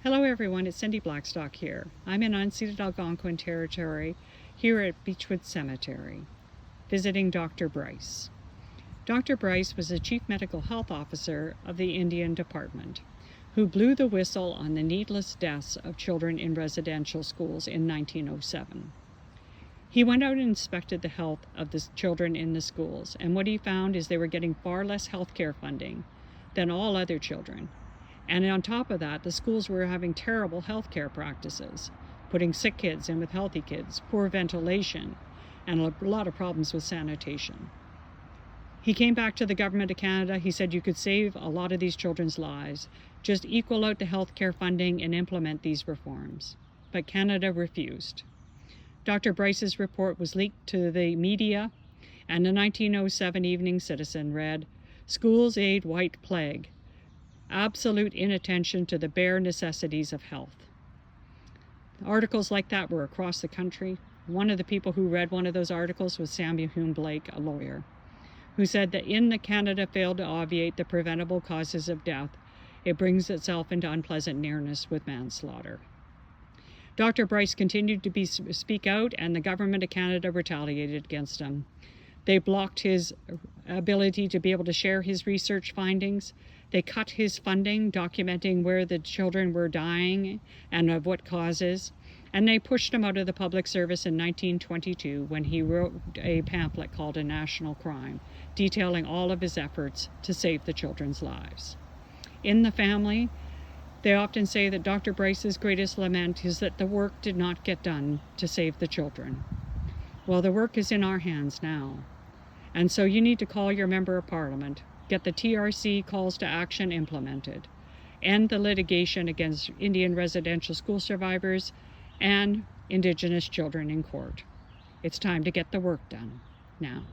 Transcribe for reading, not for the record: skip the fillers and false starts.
Hello everyone, it's Cindy Blackstock here. I'm in unceded Algonquin territory here at Beechwood Cemetery, visiting Dr. Bryce. Dr. Bryce was the Chief Medical Health Officer of the Indian Department, who blew the whistle on the needless deaths of children in residential schools in 1907. He went out and inspected the health of the children in the schools, and what he found is they were getting far less health care funding than all other children. And on top of that, the schools were having terrible health care practices, putting sick kids in with healthy kids, poor ventilation, and a lot of problems with sanitation. He came back to the Government of Canada. He said you could save a lot of these children's lives, just equal out the health care funding and implement these reforms. But Canada refused. Dr. Bryce's report was leaked to the media, and the 1907 Evening Citizen read, "Schools aid white plague. Absolute inattention to the bare necessities of health." Articles like that were across the country. One of the people who read one of those articles was Samuel Hume Blake, a lawyer, who said that in the Canada failed to obviate the preventable causes of death, it brings itself into unpleasant nearness with manslaughter. Dr. Bryce continued to speak out, and the Government of Canada retaliated against him. They blocked his ability to be able to share his research findings. They cut his funding, documenting where the children were dying and of what causes. And they pushed him out of the public service in 1922 when he wrote a pamphlet called A National Crime, detailing all of his efforts to save the children's lives. In the family, they often say that Dr. Bryce's greatest lament is that the work did not get done to save the children. Well, the work is in our hands now. And so you need to call your member of parliament, get the TRC calls to action implemented, end the litigation against Indian residential school survivors and Indigenous children in court. It's time to get the work done now.